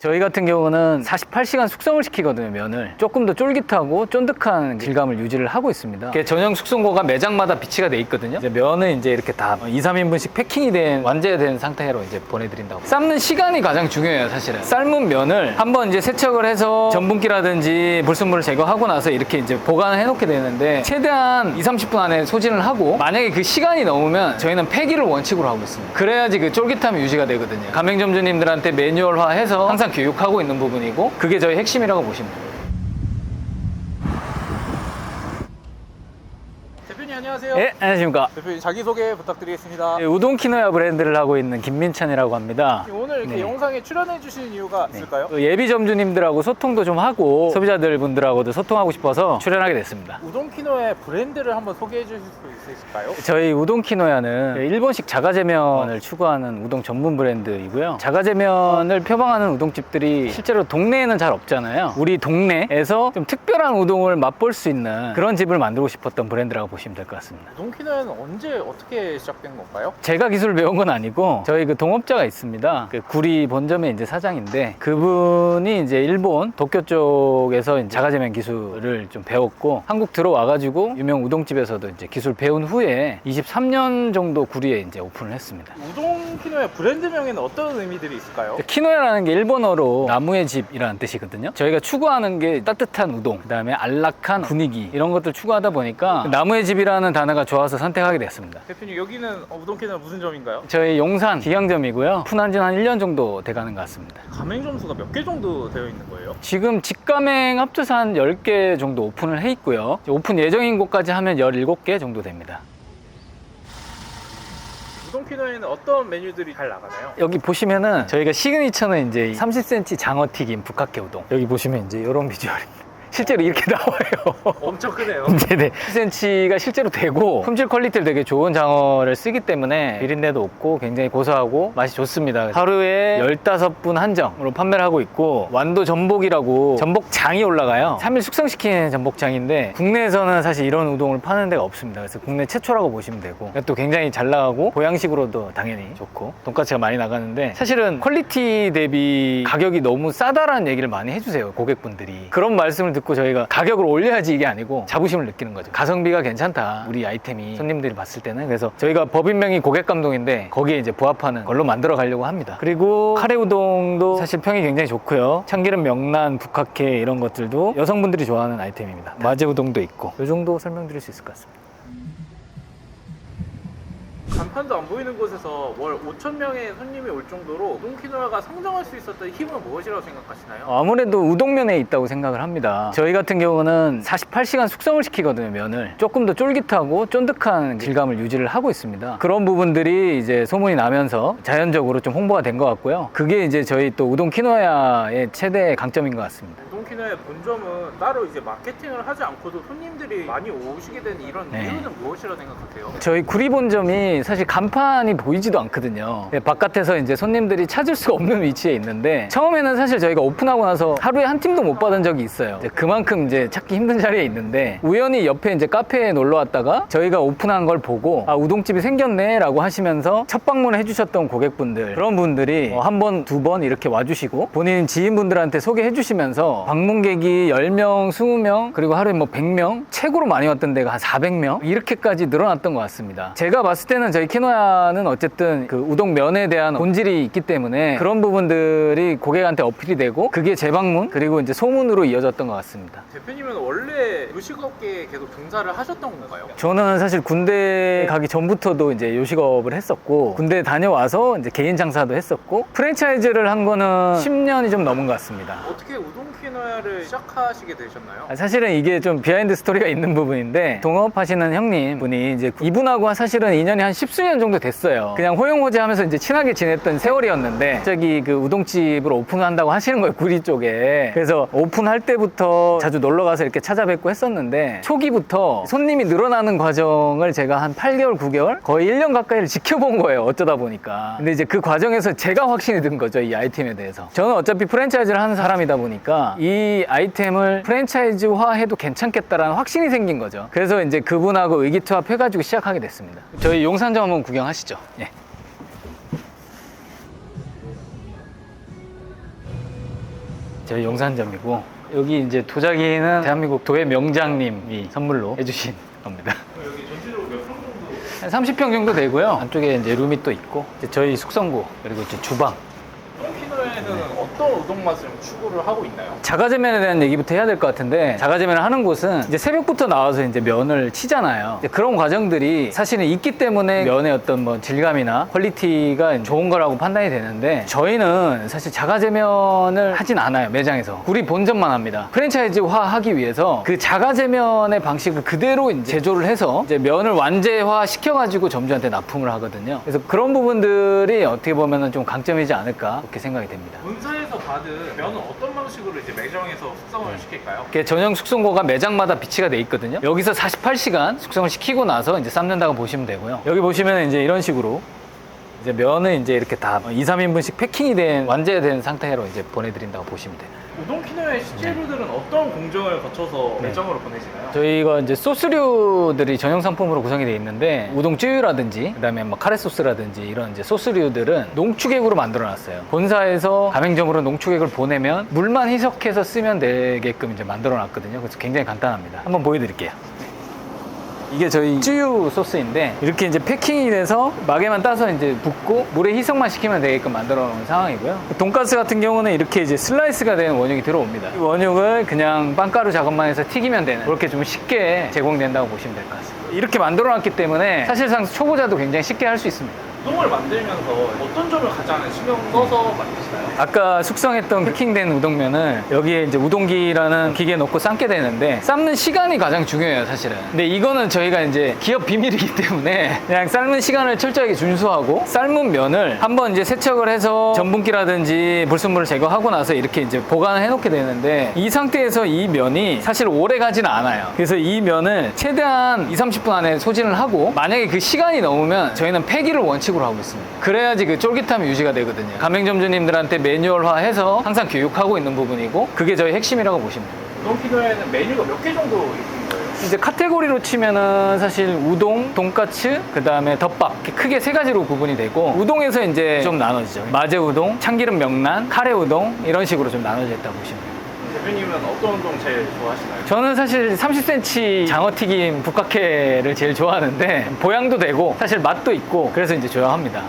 저희 같은 경우는 48시간 숙성을 시키거든요. 면을 조금 더 쫄깃하고 쫀득한 질감을 유지를 하고 있습니다. 전용 숙성고가 매장마다 비치가 돼 있거든요. 이제 면은 이제 이렇게 다 2, 3인분씩 패킹이 된 완제된 상태로 이제 보내드린다고. 삶는 시간이 가장 중요해요. 사실은 삶은 면을 한번 이제 세척을 해서 전분기라든지 불순물을 제거하고 나서 이렇게 이제 보관을 해놓게 되는데 최대한 2, 30분 안에 소진을 하고, 만약에 그 시간이 넘으면 저희는 폐기를 원칙으로 하고 있습니다. 그래야지 그 쫄깃함이 유지가 되거든요. 가맹점주님들한테 매뉴얼화해서 항상 교육하고 있는 부분이고, 그게 저희 핵심이라고 보시면 돼요. 대표님 안녕하세요. 예, 안녕하십니까. 대표님 자기소개 부탁드리겠습니다. 네, 우동 키노야 브랜드를 하고 있는 김민찬이라고 합니다. 오늘 이렇게 네. 영상에 출연해 주신 이유가 있을까요? 예비 점주님들하고 소통도 좀 하고 소비자들 분들하고도 소통하고 싶어서 출연하게 됐습니다. 우동 키노의 브랜드를 한번 소개해 주실 수 있으실까요? 저희 우동 키노야는 일본식 자가제면을 추구하는 우동 전문 브랜드이고요. 자가제면을 표방하는 우동집들이 실제로 동네에는 잘 없잖아요. 우리 동네에서 좀 특별한 우동을 맛볼 수 있는 그런 집을 만들고 싶었던 브랜드라고 보시면 될 것 같습니다. 우동 키노는 언제 어떻게 시작된 건가요? 제가 기술을 배운 건 아니고 저희 그 동업자가 있습니다. 그 구리 본점의 이제 사장인데, 그분이 이제 일본 도쿄 쪽에서 자가제면 기술을 좀 배웠고 한국 들어와가지고 유명 우동집에서도 이제 기술 배운 후에 23년 정도 구리에 이제 오픈을 했습니다. 우동 키노의 브랜드명에는 어떤 의미들이 있을까요? 키노야라는 게 일본어로 나무의 집이라는 뜻이거든요. 저희가 추구하는 게 따뜻한 우동, 그 다음에 안락한 분위기, 이런 것들 추구하다 보니까 나무의 집이라는 단어가 좋아서 선택하게 됐습니다. 대표님 여기는 우동 키노의 무슨 점인가요? 저희 용산 기강점이고요. 오픈한 지는 한 1년 정도 돼가는 것 같습니다. 가맹 점수가 몇 개 정도 되어 있는 거예요? 지금 직가맹 합쳐서 한 10개 정도 오픈을 해 있고요. 오픈 예정인 곳까지 하면 17개 정도 됩니다. 우동 키노에는 어떤 메뉴들이 잘 나가나요? 여기 보시면은 저희가 시그니처는 이제 30cm 장어튀김 북학회 우동. 여기 보시면 이제 이런 비주얼입니다. 실제로 이렇게 나와요. 엄청 크네요. 네네. 10cm가 실제로 되고, 품질 퀄리티를 되게 좋은 장어를 쓰기 때문에 비린내도 없고 굉장히 고소하고 맛이 좋습니다. 하루에 15분 한정으로 판매를 하고 있고, 완도 전복이라고 전복장이 올라가요. 3일 숙성시킨 전복장인데 국내에서는 사실 이런 우동을 파는 데가 없습니다. 그래서 국내 최초라고 보시면 되고, 또 굉장히 잘 나가고 보양식으로도 당연히 좋고 돈가스가 많이 나가는데, 사실은 퀄리티 대비 가격이 너무 싸다라는 얘기를 많이 해주세요, 고객분들이. 그런 말씀을 듣고 저희가 가격을 올려야지 이게 아니고 자부심을 느끼는 거죠. 가성비가 괜찮다, 우리 아이템이, 손님들이 봤을 때는. 그래서 저희가 법인명이 고객감동인데 거기에 이제 부합하는 걸로 만들어 가려고 합니다. 그리고 카레 우동도 사실 평이 굉장히 좋고요. 참기름 명란, 북학회 이런 것들도 여성분들이 좋아하는 아이템입니다. 마제 우동도 있고, 이 정도 설명드릴 수 있을 것 같습니다. 간판도 안 보이는 곳에서 월 5,000명의 손님이 올 정도로 우동 키노야가 성장할 수 있었던 힘은 무엇이라고 생각하시나요? 아무래도 우동면에 있다고 생각을 합니다. 저희 같은 경우는 48시간 숙성을 시키거든요. 면을 조금 더 쫄깃하고 쫀득한 질감을 유지를 하고 있습니다. 그런 부분들이 이제 소문이 나면서 자연적으로 좀 홍보가 된 것 같고요. 그게 이제 저희 또 우동 키노야의 최대 강점인 것 같습니다. 우동 키노의 본점은 따로 이제 마케팅을 하지 않고도 손님들이 많이 오시게 된 이런 이유는 무엇이라고 생각하세요? 저희 구리 본점이 사실 간판이 보이지도 않거든요. 바깥에서 이제 손님들이 찾을 수가 없는 위치에 있는데, 처음에는 사실 저희가 오픈하고 나서 하루에 한 팀도 못 받은 적이 있어요. 그만큼 이제 찾기 힘든 자리에 있는데, 우연히 옆에 이제 카페에 놀러 왔다가 저희가 오픈한 걸 보고 아, 우동집이 생겼네 라고 하시면서 첫 방문해 주셨던 고객분들, 그런 분들이 한 번, 두 번 이렇게 와주시고 본인 지인분들한테 소개해 주시면서 방문객이 10명, 20명, 그리고 하루에 뭐 100명, 최고로 많이 왔던 데가 한 400명 이렇게까지 늘어났던 것 같습니다. 제가 봤을 때는 저희 키노야는 어쨌든 그 우동면에 대한 본질이 있기 때문에 그런 부분들이 고객한테 어필이 되고, 그게 재방문 그리고 이제 소문으로 이어졌던 것 같습니다. 대표님은 원래 요식업계에 계속 종사를 하셨던 건가요? 저는 사실 군대 가기 전부터도 이제 요식업을 했었고, 군대 다녀와서 이제 개인 장사도 했었고, 프랜차이즈를 한 거는 10년이 좀 넘은 것 같습니다. 어떻게 우동 키노야를 시작하시게 되셨나요? 사실은 이게 좀 비하인드 스토리가 있는 부분인데, 동업하시는 형님 분이 이제 이분하고 사실은 인연이 한 10수년 정도 됐어요. 그냥 호용호제 하면서 이제 친하게 지냈던 세월이었는데, 갑자기 그 우동집을 오픈한다고 하시는 거예요, 구리 쪽에. 그래서 오픈할 때부터 자주 놀러 가서 이렇게 찾아뵙고 했었는데, 초기부터 손님이 늘어나는 과정을 제가 한 8개월, 9개월? 거의 1년 가까이를 지켜본 거예요, 어쩌다 보니까. 근데 이제 그 과정에서 제가 확신이 든 거죠, 이 아이템에 대해서. 저는 어차피 프랜차이즈를 하는 사람이다 보니까 이 아이템을 프랜차이즈화 해도 괜찮겠다라는 확신이 생긴 거죠. 그래서 이제 그분하고 의기투합해가지고 시작하게 됐습니다. 저희 용산점 한번 구경하시죠. 예. 저희 용산점이고, 여기 이제 도자기는 대한민국 도예 명장님이 선물로 해주신 겁니다. 여기 전체적으로 몇 평 정도? 한 30평 정도 되고요. 안쪽에 이제 룸이 또 있고, 이제 저희 숙성고, 그리고 이제 주방. 우동키노에는 어떤 우동 맛을 추구를 하고 있나요? 자가제면에 대한 얘기부터 해야 될 것 같은데, 자가제면을 하는 곳은 이제 새벽부터 나와서 이제 면을 치잖아요. 이제 그런 과정들이 사실은 있기 때문에 면의 어떤 뭐 질감이나 퀄리티가 좋은 거라고 판단이 되는데, 저희는 사실 자가제면을 하진 않아요. 매장에서 우리 본점만 합니다. 프랜차이즈화 하기 위해서 그 자가제면의 방식을 그대로 이제 제조를 해서 이제 면을 완제화 시켜가지고 점주한테 납품을 하거든요. 그래서 그런 부분들이 어떻게 보면 좀 강점이지 않을까, 그렇게 생각이 됩니다. 본사에서 받은 면은 어떤 방식으로 이제 매장에서 숙성을 시킬까요? 이렇게 전용 숙성고가 매장마다 비치가 돼 있거든요. 여기서 48시간 숙성을 시키고 나서 이제 삶는다고 보시면 되고요. 여기 보시면 이제 이런 식으로 이제 면은 이제 이렇게 다 2, 3인분씩 패킹이 된 완제된 상태로 이제 보내드린다고 보시면 돼요. 우동키노의 식재료들은 어떤 공정을 거쳐서 매장으로 보내지나요? 저희가 이제 소스류들이 전용 상품으로 구성이 되어 있는데, 우동 쯔유라든지 그다음에 뭐 카레 소스라든지 이런 이제 소스류들은 농축액으로 만들어 놨어요. 본사에서 가맹점으로 농축액을 보내면 물만 희석해서 쓰면 되게끔 이제 만들어 놨거든요. 그래서 굉장히 간단합니다. 한번 보여드릴게요. 이게 저희 쯔유 소스인데, 이렇게 이제 패킹이 돼서 마개만 따서 이제 붓고 물에 희석만 시키면 되게끔 만들어 놓은 상황이고요. 돈가스 같은 경우는 이렇게 이제 슬라이스가 된 원육이 들어옵니다. 이 원육을 그냥 빵가루 작업만 해서 튀기면 되는, 그렇게 좀 쉽게 제공된다고 보시면 될 것 같습니다. 이렇게 만들어 놨기 때문에 사실상 초보자도 굉장히 쉽게 할 수 있습니다. 우동을 만들면서 어떤 점을 가장 신경 써서 만드시나요? 아까 숙성했던 패킹된 우동면을 여기에 이제 우동기라는 기계에 넣고 삶게 되는데, 삶는 시간이 가장 중요해요, 사실은. 근데 이거는 저희가 이제 기업 비밀이기 때문에 그냥 삶는 시간을 철저하게 준수하고, 삶은 면을 한번 이제 세척을 해서 전분기라든지 불순물을 제거하고 나서 이렇게 이제 보관을 해놓게 되는데, 이 상태에서 이 면이 사실 오래 가지는 않아요. 그래서 이 면을 최대한 2, 30분 안에 소진을 하고, 만약에 그 시간이 넘으면 저희는 폐기를 원칙으로 하고 있습니다. 그래야지 그 쫄깃함이 유지가 되거든요. 가맹점주님들한테 매뉴얼화해서 항상 교육하고 있는 부분이고, 그게 저희 핵심이라고 보시면 돼요. 우동키노에는 메뉴가 몇 개 정도 있는 거예요? 이제 카테고리로 치면은 사실 우동, 돈까츠, 그 다음에 덮밥, 이렇게 크게 세 가지로 구분이 되고, 우동에서 이제 좀 나눠지죠. 마제 우동, 참기름 명란, 카레 우동, 이런 식으로 좀 나눠져 있다고 보시면 돼요. 대표님은 어떤 우동 제일 좋아하시나요? 저는 사실 30cm 장어튀김 북각회를 제일 좋아하는데, 보양도 되고 사실 맛도 있고, 그래서 이제 좋아합니다.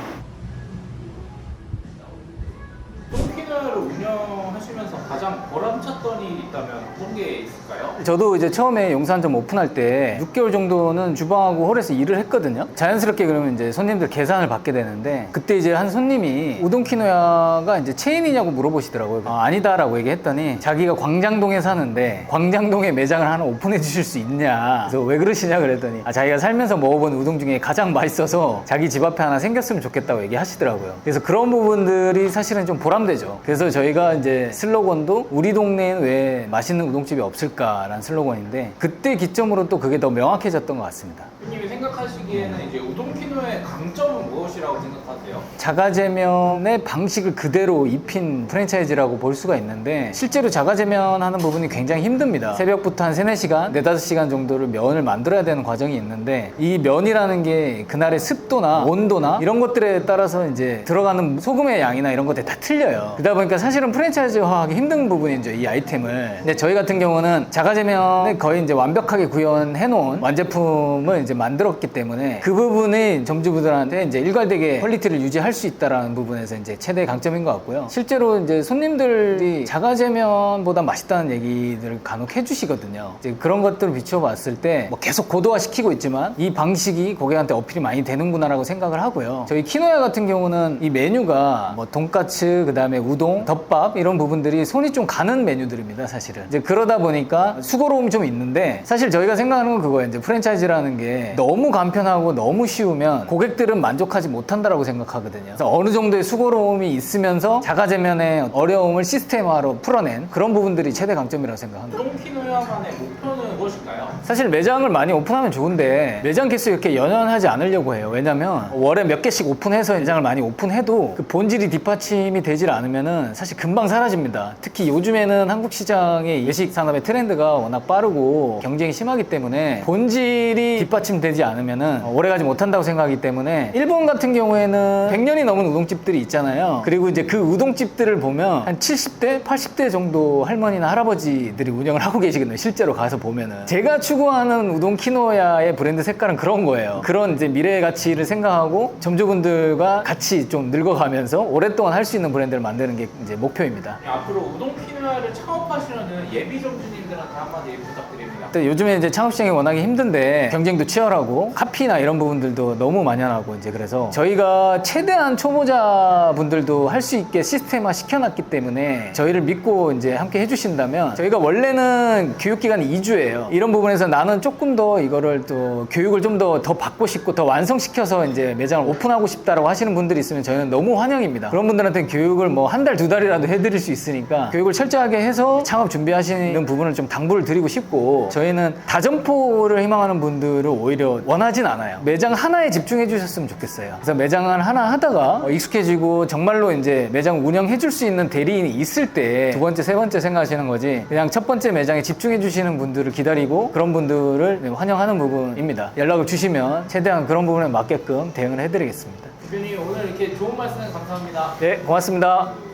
우동키노를 운영하시면서 가장 보람찼던 일이 있다면 어떤 게 있을까요? 저도 이제 처음에 용산점 오픈할 때 6개월 정도는 주방하고 홀에서 일을 했거든요. 자연스럽게 그러면 이제 손님들 계산을 받게 되는데, 그때 이제 한 손님이 우동키노야가 이제 체인이냐고 물어보시더라고요. 아니다라고 얘기했더니, 자기가 광장동에 사는데 광장동에 매장을 하나 오픈해 주실 수 있냐, 그래서 왜 그러시냐 그랬더니, 자기가 살면서 먹어본 우동 중에 가장 맛있어서 자기 집 앞에 하나 생겼으면 좋겠다고 얘기하시더라고요. 그래서 그런 부분들이 사실은 좀 보람되죠. 그래서 저희가 이제 슬로건도 우리 동네엔 왜 맛있는 우동집이 없을까라는 슬로건인데, 그때 기점으로 또 그게 더 명확해졌던 것 같습니다. 대표님이 생각하시기에는 이제 우동키노의 강점은 무엇이라고 생각하세요? 자가제면의 방식을 그대로 입힌 프랜차이즈라고 볼 수가 있는데, 실제로 자가제면 하는 부분이 굉장히 힘듭니다. 새벽부터 한 3, 4시간, 4, 5시간 정도를 면을 만들어야 되는 과정이 있는데, 이 면이라는 게 그날의 습도나 온도나 이런 것들에 따라서 이제 들어가는 소금의 양이나 이런 것들이 다 틀려요. 그러다 보니까 사실은 프랜차이즈화하기 힘든 부분이죠, 이 아이템을. 근데 저희 같은 경우는 자가제면을 거의 이제 완벽하게 구현해 놓은 완제품을 이제 만들었기 때문에, 그 부분이 점주분들한테 이제 일괄되게 퀄리티를 유지할 수 있다라는 부분에서 이제 최대의 강점인 것 같고요. 실제로 이제 손님들이 자가제면보다 맛있다는 얘기들을 간혹 해주시거든요. 이제 그런 것들을 비춰봤을 때 뭐 계속 고도화시키고 있지만, 이 방식이 고객한테 어필이 많이 되는구나라고 생각을 하고요. 저희 키노야 같은 경우는 이 메뉴가 뭐 돈까츠, 그 다음에 우동, 덮밥 이런 부분들이 손이 좀 가는 메뉴들입니다, 사실은. 이제 그러다 보니까 수고로움이 좀 있는데, 사실 저희가 생각하는 건 그거예요. 이제 프랜차이즈라는 게 너무 간편하고 너무 쉬우면 고객들은 만족하지 못한다라고 생각하거든요. 그래서 어느 정도의 수고로움이 있으면서 자가제면의 어려움을 시스템화로 풀어낸 그런 부분들이 최대 강점이라고 생각합니다. 우동키노야만의 목표는 무엇일까요? 사실 매장을 많이 오픈하면 좋은데, 매장 개수 이렇게 연연하지 않으려고 해요. 왜냐면 월에 몇 개씩 오픈해서 매장을 많이 오픈해도 그 본질이 뒷받침이 되질 않으면은 사실 금방 사라집니다. 달라집니다. 특히 요즘에는 한국 시장의 외식 산업의 트렌드가 워낙 빠르고 경쟁이 심하기 때문에 본질이 뒷받침되지 않으면 오래가지 못한다고 생각하기 때문에 일본 같은 경우에는 100년이 넘은 우동집들이 있잖아요. 그리고 이제 그 우동집들을 보면 한 70대, 80대 정도 할머니나 할아버지들이 운영을 하고 계시거든요. 실제로 가서 보면은. 제가 추구하는 우동 키노야의 브랜드 색깔은 그런 거예요. 그런 이제 미래의 가치를 생각하고 점주분들과 같이 좀 늙어가면서 오랫동안 할 수 있는 브랜드를 만드는 게 이제 목표입니다. 앞으로 우동 키노야를 창업하시려는 예비 점주님들한테 한마디 부탁드립니다. 또 요즘에 이제 창업 시장이 워낙에 힘든데 경쟁도 치열하고 카피나 이런 부분들도 너무 만연하고 이제 그래서 저희가 최대한 초보자 분들도 할 수 있게 시스템화 시켜놨기 때문에 저희를 믿고 이제 함께 해주신다면 저희가 원래는 교육기간이 2주예요. 이런 부분에서 나는 조금 더 이거를 또 교육을 좀 더 받고 싶고 더 완성시켜서 이제 매장을 오픈하고 싶다라고 하시는 분들이 있으면 저희는 너무 환영입니다. 그런 분들한테 교육을 뭐 한 달, 2달이라도 해드릴 수 있으니까 교육을 철저하게 해서 창업 준비하시는 부분을 좀 당부를 드리고 싶고 저희는 다점포를 희망하는 분들을 오히려 원하진 않아요. 매장 하나에 집중해 주셨으면 좋겠어요. 그래서 매장을 하나 하다가 익숙해지고 정말로 이제 매장 운영해 줄 수 있는 대리인이 있을 때 두 번째, 세 번째 생각하시는 거지 그냥 첫 번째 매장에 집중해 주시는 분들을 기다리고 그런 분들을 환영하는 부분입니다. 연락을 주시면 최대한 그런 부분에 맞게끔 대응을 해드리겠습니다. 대표님 오늘 이렇게 좋은 말씀 감사합니다. 네, 고맙습니다.